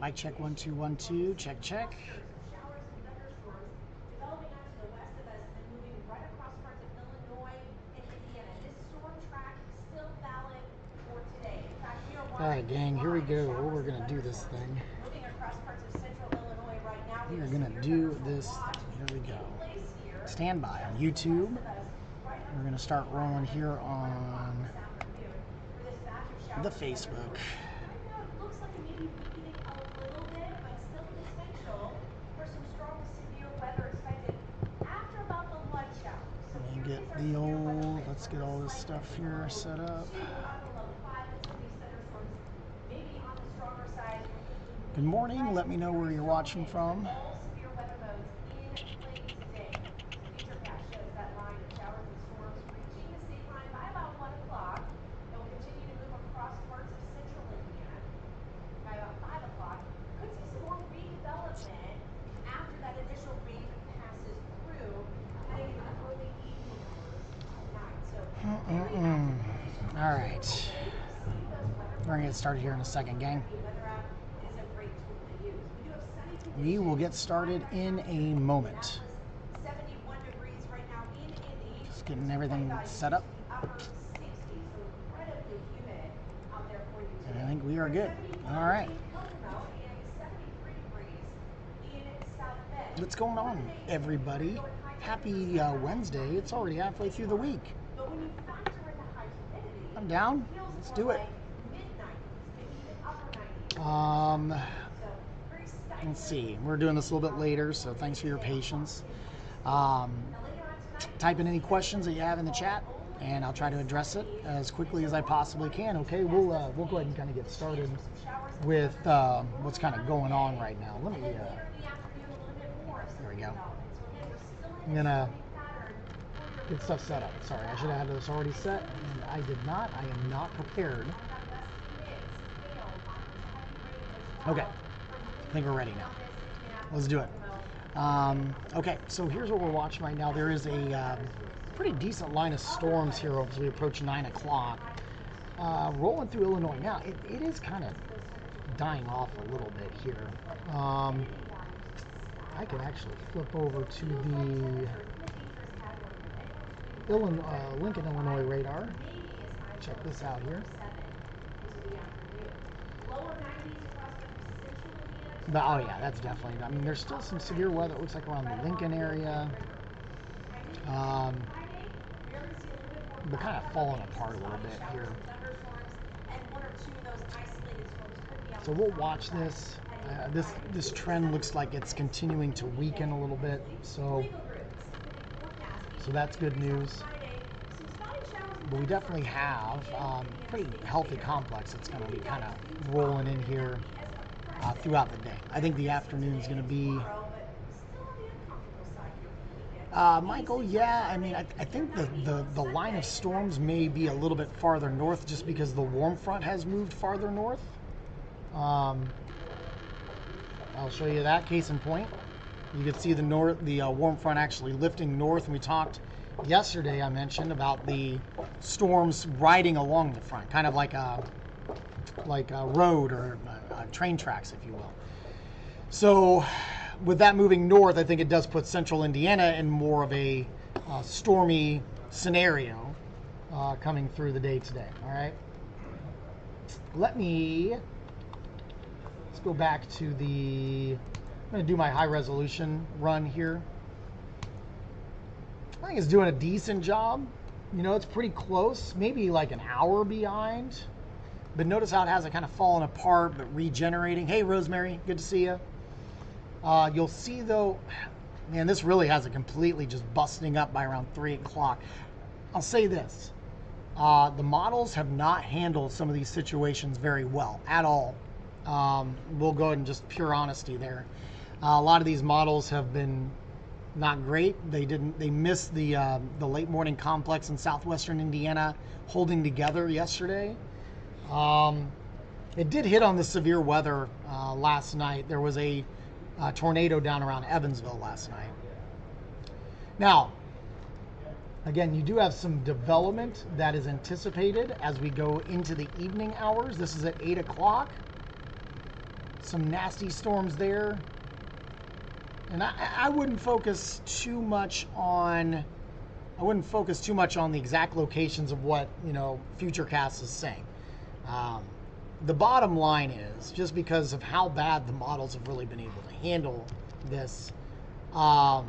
Mic check 1 2 1 2. Check check. Showers and thunderstorms developing out to the west of us and then moving right across parts of Illinois and Indiana. This storm track is still valid for today. In fact, we are watching. All right, gang. Here we go. We're gonna do this thing. Moving across parts of central Illinois right now. We are gonna do this thing. Here we go. Stand by on YouTube. We're gonna start rolling here on the Facebook. Looks like it may be weakening a little bit, but still potential for some strong to severe weather expected after about the lunch hour. So Let me get the old, let's get all this stuff here set up. Good morning. Let me know where you're watching from. All right. We're going to get started here in a second, gang. We will get started in a moment. Just getting everything set up. And I think we are good. All right. What's going on, everybody? Happy Wednesday. It's already halfway through the week. I'm down. Let's do it. Let's see. We're doing this a little bit later, so thanks for your patience. Type in any questions that you have in the chat, and I'll try to address it as quickly as I possibly can. Okay, we'll go ahead and kind of get started with what's kind of going on right now. Let me. There we go. I'm gonna get stuff set up. Sorry, I should have had this already set, and I did not. I am not prepared. Okay, I think we're ready now. Let's do it. Okay, so here's what we're watching right now. There is a pretty decent line of storms here as we approach 9 o'clock. Rolling through Illinois. Now, it is kind of dying off a little bit here. I can actually flip over to the Lincoln, Illinois radar. Check this out here. But, oh yeah, that's definitely, I mean, there's still some severe weather, it looks like around the Lincoln area. But kind of falling apart a little bit here. So we'll watch this. This trend looks like it's continuing to weaken a little bit, so that's good news. But we definitely have a pretty healthy complex that's going to be kind of rolling in here throughout the day. I think the afternoon is going to be Michael, yeah, I mean, I think the line of storms may be a little bit farther north just because the warm front has moved farther north. I'll show you that, case in point. You can see the warm front actually lifting north, and we talked yesterday, I mentioned, about the storms riding along the front, kind of like a road or train tracks, if you will. So with that moving north, I think it does put central Indiana in more of a stormy scenario coming through the day today. All right. Let's go back to I'm going to do my high resolution run here. I think it's doing a decent job. You know, it's pretty close, maybe like an hour behind. But notice how it has it kind of fallen apart, but regenerating. Hey, Rosemary, good to see you. You'll see, though, man, this really has it completely just busting up by around 3 o'clock. I'll say this. The models have not handled some of these situations very well at all. We'll go ahead and just pure honesty there. A lot of these models have been not great. They missed the late morning complex in southwestern Indiana holding together yesterday. It did hit on the severe weather last night. There was a tornado down around Evansville last night. Now, again, you do have some development that is anticipated as we go into the evening hours. This is at 8 o'clock. Some nasty storms there. And I wouldn't focus too much on the exact locations of what, Futurecast is saying. The bottom line is, just because of how bad the models have really been able to handle this, I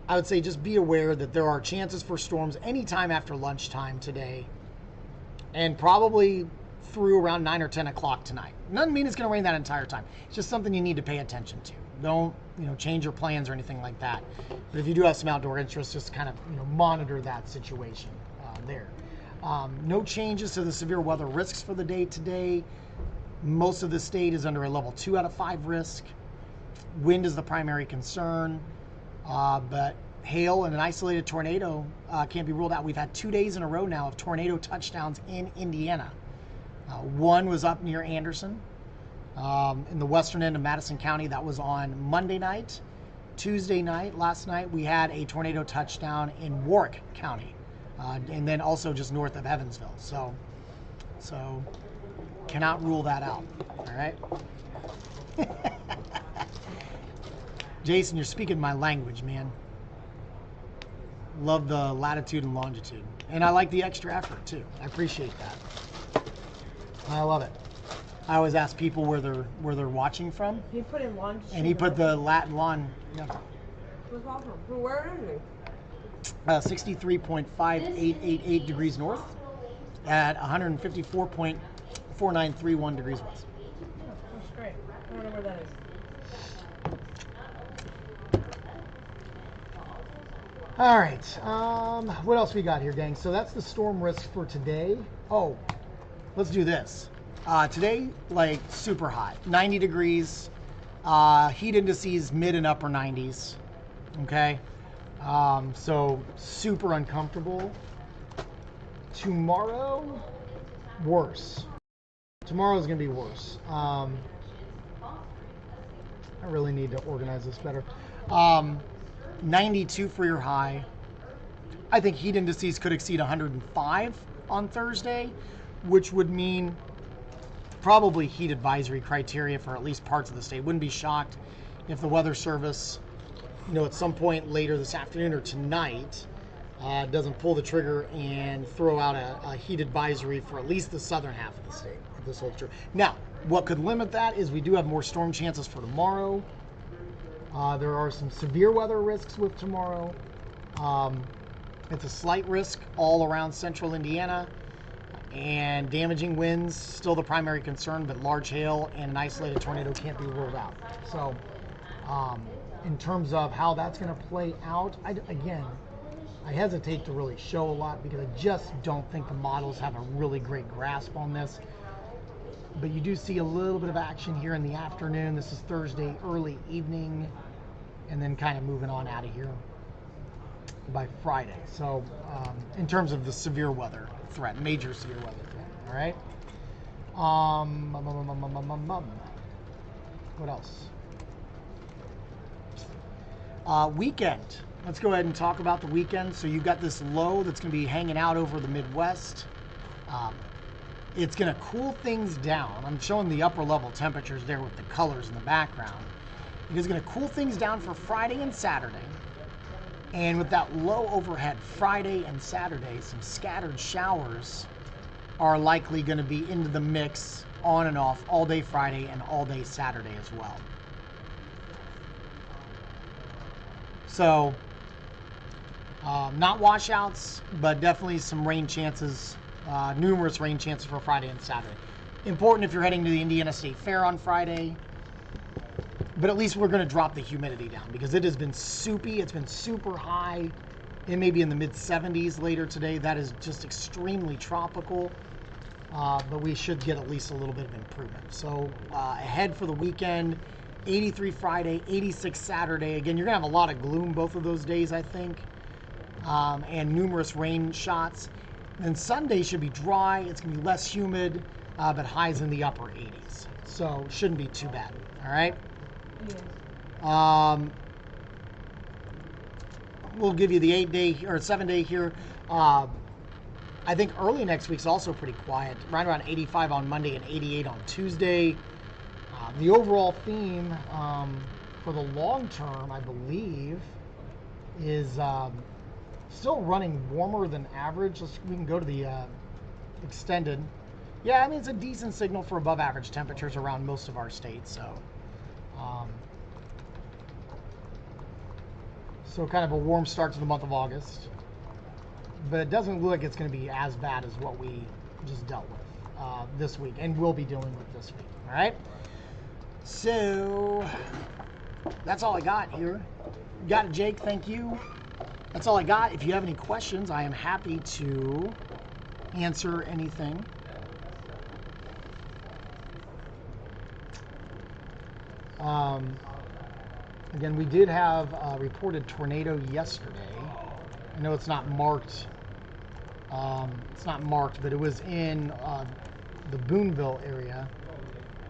would say just be aware that there are chances for storms anytime after lunchtime today, and probably through around 9 or 10 o'clock tonight. Doesn't mean it's going to rain that entire time. It's just something you need to pay attention to. Don't, change your plans or anything like that. But if you do have some outdoor interests, just kind of, monitor that situation there. No changes to the severe weather risks for the day today. Most of the state is under a level 2 out of 5 risk. Wind is the primary concern, but hail and an isolated tornado can't be ruled out. We've had 2 days in a row now of tornado touchdowns in Indiana. One was up near Anderson, in the western end of Madison County. That was on Monday night. Tuesday night, last night, we had a tornado touchdown in Warwick County, and then also just north of Evansville. So cannot rule that out. All right. Jason, you're speaking my language, man. Love the latitude and longitude, and I like the extra effort too. I appreciate that. I love it. I always ask people where they're watching from. He put in longitude. And he put the Latin long. Yeah. Where's awesome. Where is he? 63.5888 degrees north at 154.4931 degrees west. Oh, that's great. I don't know where that is. All right. What else we got here, gang? So that's the storm risk for today. Oh, let's do this. Today, super hot, 90 degrees, heat indices mid and upper 90s, okay? So super uncomfortable. Tomorrow, worse. Tomorrow's gonna be worse. I really need to organize this better. 92 for your high. I think heat indices could exceed 105 on Thursday, which would mean probably heat advisory criteria for at least parts of the state. Wouldn't be shocked if the Weather Service, at some point later this afternoon or tonight, doesn't pull the trigger and throw out a heat advisory for at least the southern half of the state, if this holds true. Now, what could limit that is we do have more storm chances for tomorrow. There are some severe weather risks with tomorrow. It's a slight risk all around central Indiana. And damaging winds, still the primary concern, but large hail and an isolated tornado can't be ruled out. So, in terms of how that's going to play out, I hesitate to really show a lot because I just don't think the models have a really great grasp on this. But you do see a little bit of action here in the afternoon. This is Thursday, early evening, and then kind of moving on out of here by Friday. So, in terms of the severe weather threat, major severe weather threat, all right? What else? Weekend. Let's go ahead and talk about the weekend. So you've got this low that's going to be hanging out over the Midwest. It's going to cool things down. I'm showing the upper level temperatures there with the colors in the background. It is going to cool things down for Friday and Saturday. And with that low overhead Friday and Saturday, some scattered showers are likely going to be into the mix on and off all day Friday and all day Saturday as well. So, not washouts, but definitely some rain chances, numerous rain chances for Friday and Saturday. Important if you're heading to the Indiana State Fair on Friday. But at least we're going to drop the humidity down because it has been soupy. It's been super high. It may be in the mid-70s later today. That is just extremely tropical. But we should get at least a little bit of improvement. So ahead for the weekend, 83 Friday, 86 Saturday. Again, you're going to have a lot of gloom both of those days, I think, and numerous rain shots. And Sunday should be dry. It's going to be less humid, but highs in the upper 80s. So shouldn't be too bad. All right. Yes. We'll give you the 7 day here. I think early next week's also pretty quiet. Right around 85 on Monday and 88 on Tuesday. The overall theme for the long term, I believe, is still running warmer than average. We can go to the extended. Yeah, I mean, it's a decent signal for above average temperatures around most of our states. So kind of a warm start to the month of August. But it doesn't look like it's going to be as bad as what we just dealt with this week and will be dealing with this week. All right? So that's all I got here. Got it, Jake. Thank you. That's all I got. If you have any questions, I am happy to answer anything. Again, we did have a reported tornado yesterday. I know it's not marked. But it was in the Boonville area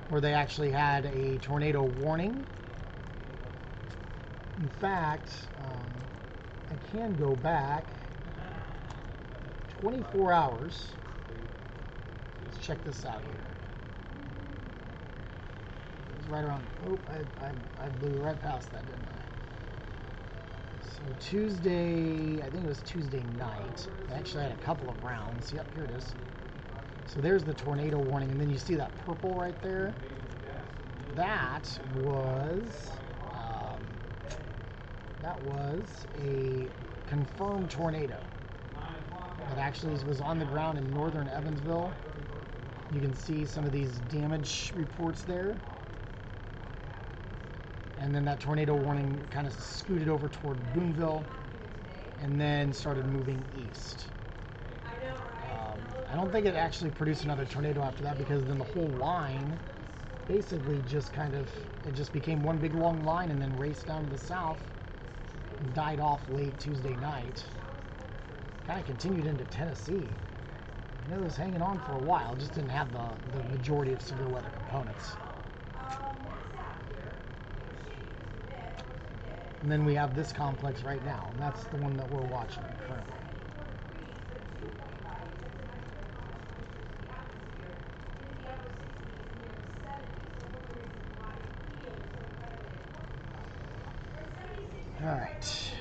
where they actually had a tornado warning. In fact, I can go back 24 hours. Let's check this out here. It's right around. Oh, I blew right past that, didn't I? So Tuesday, I think it was Tuesday night. They actually had a couple of rounds. Yep, here it is. So there's the tornado warning, and then you see that purple right there. That was a confirmed tornado that actually was on the ground in northern Evansville. You can see some of these damage reports there. And then that tornado warning kind of scooted over toward Boonville and then started moving east. I don't think it actually produced another tornado after that, because then the whole line basically just it just became one big long line and then raced down to the south and died off late Tuesday night. Kind of continued into Tennessee. I know it was hanging on for a while, just didn't have the majority of severe weather components. And then we have this complex right now, and that's the one that we're watching currently. All right.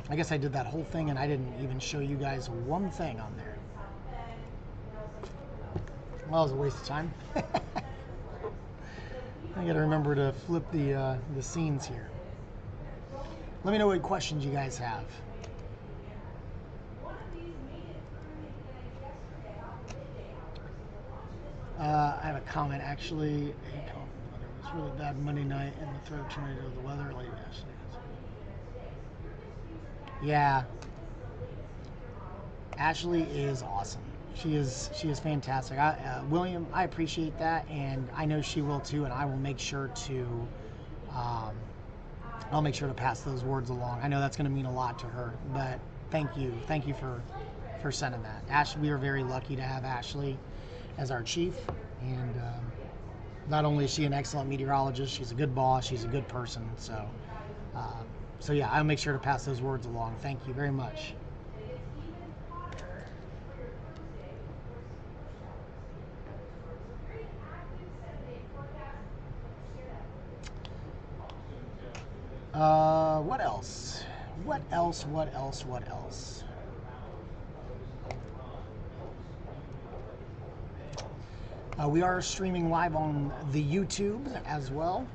I guess I did that whole thing and I didn't even show you guys one thing on there. Well, it was a waste of time. I gotta remember to flip the scenes here. Let me know what questions you guys have. I have a comment actually. It was really bad Monday night and the threat of tornado of the weather late yesterday. Yeah. Ashley is awesome. She is fantastic. William, I appreciate that, and I know she will too. And I will make sure to, pass those words along. I know that's going to mean a lot to her. But thank you for sending that. Ashley, we are very lucky to have Ashley as our chief, and not only is she an excellent meteorologist, she's a good boss. She's a good person. So yeah, I'll make sure to pass those words along. Thank you very much. What else? What else? We are streaming live on the YouTube as well.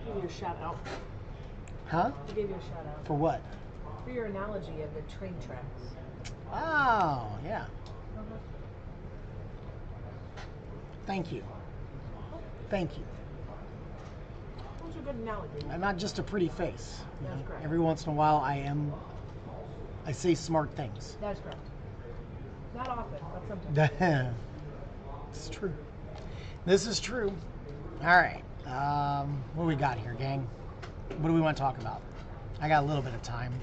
Give you a shout out. Huh? I gave you a shout out. For what? For your analogy of the train tracks. Oh, yeah. Thank you. Thank you. That was a good analogy. I'm not just a pretty face. That's correct. Every once in a while, I say smart things. That's correct. Not often, but sometimes. It's true. This is true. All right. What do we got here, gang? What do we want to talk about? I got a little bit of time.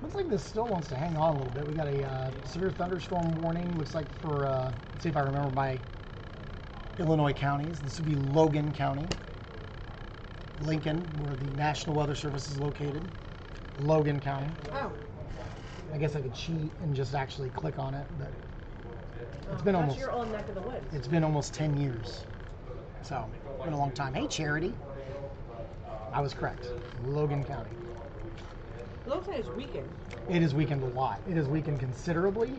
Looks like this still wants to hang on a little bit. We got a severe thunderstorm warning. Looks like for, let's see if I remember my Illinois counties. This would be Logan County. Lincoln, where the National Weather Service is located. Logan County. Oh. I guess I could cheat and just actually click on it, but it's been That's almost your own neck of the woods. it's been almost 10 years. So, it's been a long time. Hey, Charity. I was correct. Logan County. It looks like it's weakened. It is weakened a lot. It is weakened considerably.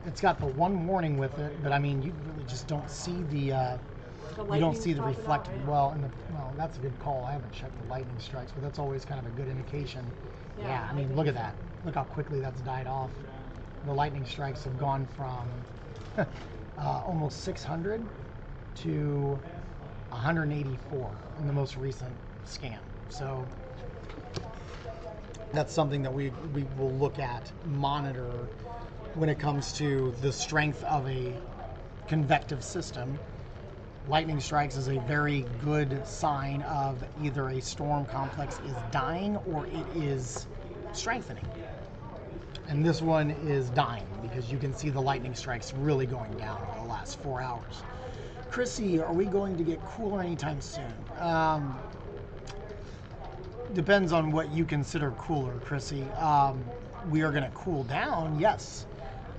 It's got the one warning with it, but I mean, you really just don't see the you don't see the reflected. Well, that's a good call. I haven't checked the lightning strikes, but that's always kind of a good indication. Yeah, I mean, look at that. Look how quickly that's died off. The lightning strikes have gone from almost 600 to 184 in the most recent scan. So that's something that we will look at, monitor when it comes to the strength of a convective system. Lightning strikes is a very good sign of either a storm complex is dying or it is strengthening. And this one is dying because you can see the lightning strikes really going down over the last 4 hours. Chrissy, are we going to get cooler anytime soon? Depends on what you consider cooler, Chrissy. We are going to cool down, yes.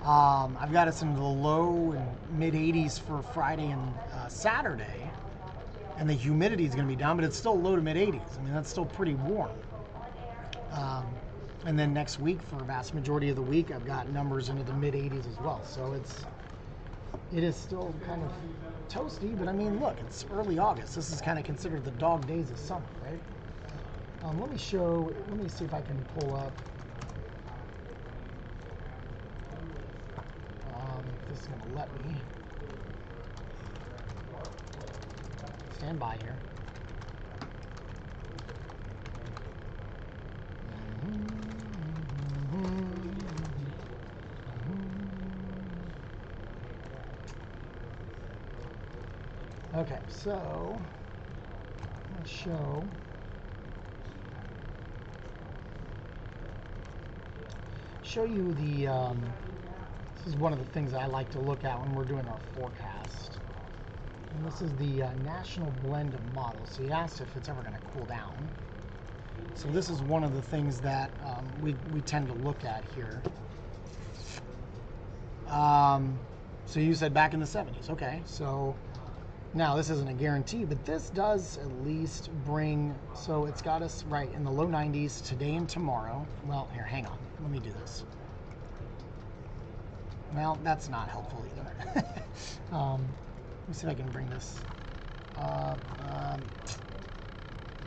I've got us into the low and mid 80s for Friday and Saturday, and the humidity is going to be down, but it's still low to mid 80s. I mean, that's still pretty warm. And then next week, for a vast majority of the week, I've got numbers into the mid 80s as well. So it is still kind of toasty, but I mean, look, it's early August. This is kind of considered the dog days of summer, right? Let me see if I can pull up. If this is going to let me. Stand by here. Okay, so let's show you the, this is one of the things that I like to look at when we're doing our forecast. And this is the National Blend of Models. So you asked if it's ever going to cool down. So this is one of the things that we tend to look at here. So you said back in the 70s. Okay, so now this isn't a guarantee, but this does at least bring, so it's got us right in the low 90s today and tomorrow. Well, here, hang on. Let me do this. Well, that's not helpful either. Let me see if I can bring this up.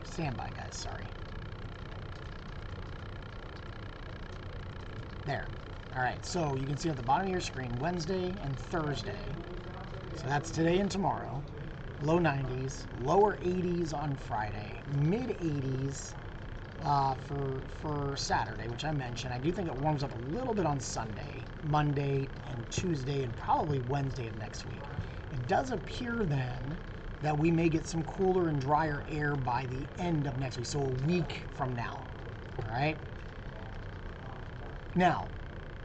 Stand by, guys, sorry. There. All right, so you can see at the bottom of your screen, Wednesday and Thursday. So that's today and tomorrow. Low 90s, lower 80s on Friday, mid 80s for Saturday, which I mentioned. I do think it warms up a little bit on Sunday, Monday, and Tuesday, and probably Wednesday of next week. It does appear then that we may get some cooler and drier air by the end of next week, so a week from now. All right? Now,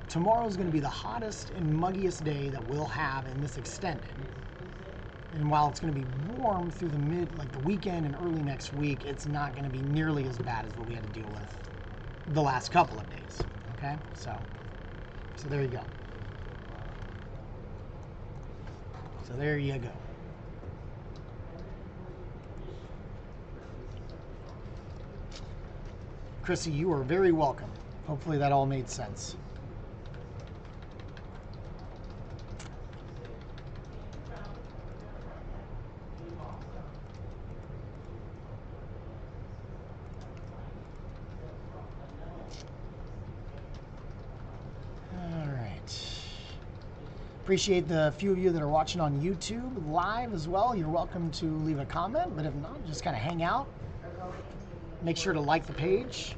tomorrow is going to be the hottest and muggiest day that we'll have in this extended. And while it's going to be warm through the weekend and early next week, it's not going to be nearly as bad as what we had to deal with the last couple of days. Okay? So there you go. So there you go. Chrissy, you are very welcome. Hopefully that all made sense. Appreciate the few of you that are watching on YouTube live as well. You're welcome to leave a comment, but if not, just kind of hang out. Make sure to like the page.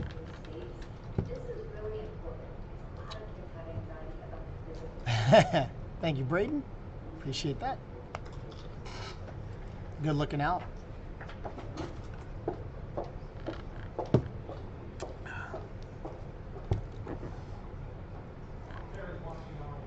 Thank you, Braden. Appreciate that. Good looking out.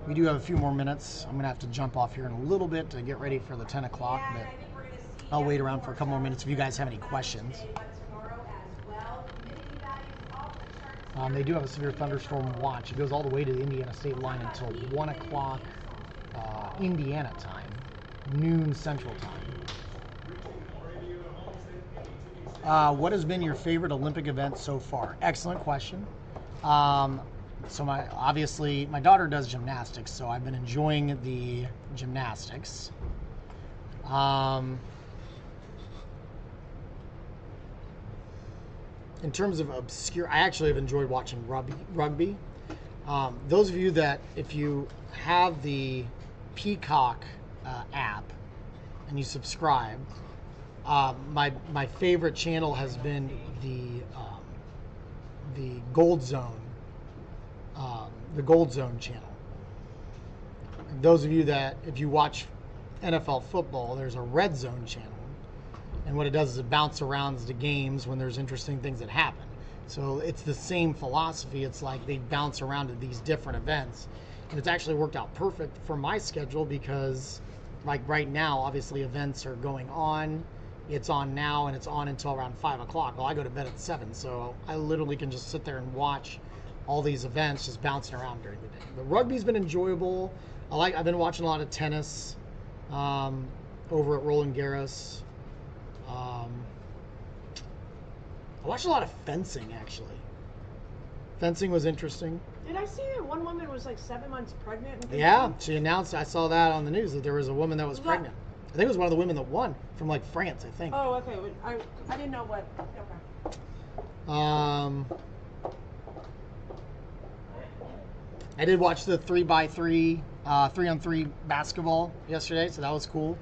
We do have a few more minutes. I'm going to have to jump off here in a little bit to get ready for the 10 o'clock, Yeah, and but I think we're gonna see I'll wait around for a couple more minutes if you guys have any more questions. today, but tomorrow as well. Humidity values off the charts They do have a severe thunderstorm watch. It goes all the way to the Indiana state line until 1 o'clock Indiana time, noon Central time. What has been your favorite Olympic event so far? Excellent question. So obviously my daughter does gymnastics, so I've been enjoying the gymnastics. In terms of obscure, I actually have enjoyed watching rugby. Those of you that, if you have the Peacock app and you subscribe, my favorite channel has been the Gold Zone, channel. And those of you that, if you watch NFL football, there's a Red Zone channel. And what it does is it bounces around the games when there's interesting things that happen. So it's the same philosophy. It's like they bounce around to these different events. And it's actually worked out perfect for my schedule because, like right now, obviously events are going on. It's on now and it's on until around 5 o'clock. Well, I go to bed at 7, so I literally can just sit there and watch all these events just bouncing around during the day. The rugby's been enjoyable. I've been watching a lot of tennis over at Roland Garros. I watched a lot of fencing, actually. Fencing was interesting. Did I see that one woman was like 7 months pregnant? And Yeah, she announced, I saw that on the news, that there was a woman that was pregnant. I think it was one of the women that won from like France, I think. Oh, okay. I didn't know what. Okay. I did watch the 3x3, 3-on-3 basketball yesterday, so that was cool.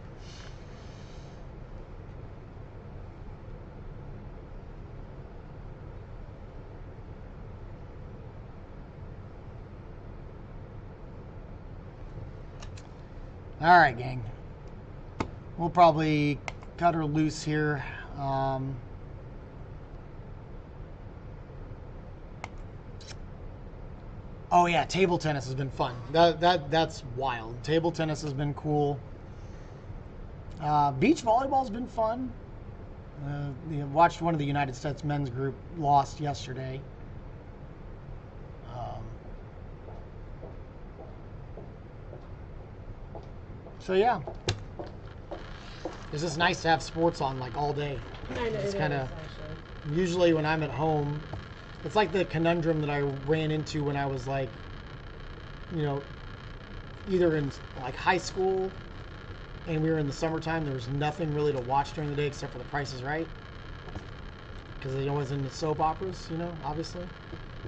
All right, gang. We'll probably cut her loose here. Oh yeah, table tennis has been fun. That's wild. Table tennis has been cool. Beach volleyball's been fun. Watched one of the United States men's group lost yesterday. So yeah, it's just nice to have sports on like all day. It's kind of, usually when I'm at home, it's like the conundrum that I ran into when I was like, either in like high school and we were in the summertime, there was nothing really to watch during the day except for The Price is Right. Because it was in the soap operas, obviously.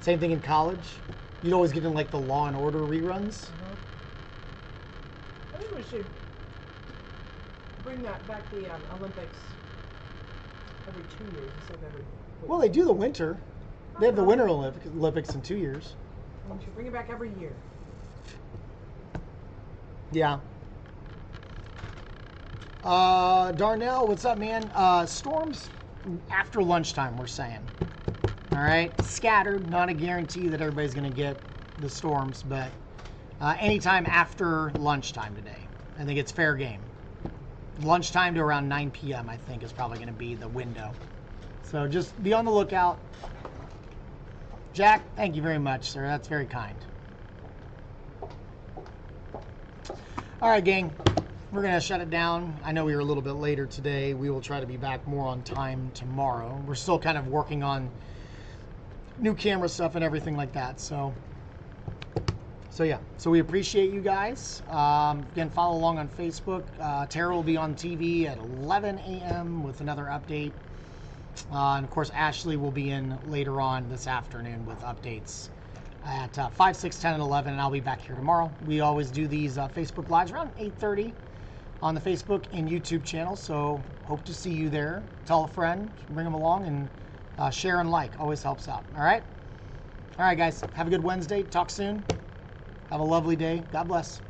Same thing in college. You'd always get in like the Law and Order reruns. I think we should bring that back, the Olympics, every 2 years instead of every 4. Well, they do the winter. They have the Winter Olympics in 2 years. We should bring it back every year. Yeah. Darnell, what's up, man? Storms after lunchtime, we're saying. All right, scattered. Not a guarantee that everybody's going to get the storms, but anytime after lunchtime today. I think it's fair game. Lunchtime to around 9 p.m. I think is probably going to be the window. So just be on the lookout. Jack, thank you very much, sir. That's very kind. All right, gang. We're going to shut it down. I know we were a little bit later today. We will try to be back more on time tomorrow. We're still kind of working on new camera stuff and everything like that. So yeah. So we appreciate you guys. Again, follow along on Facebook. Tara will be on TV at 11 a.m. with another update. And of course, Ashley will be in later on this afternoon with updates at 5, 6, 10, and 11, and I'll be back here tomorrow. We always do these Facebook Lives around 8:30 on the Facebook and YouTube channel, so hope to see you there. Tell a friend, bring them along, and share and like. Always helps out. All right? All right, guys. Have a good Wednesday. Talk soon. Have a lovely day. God bless.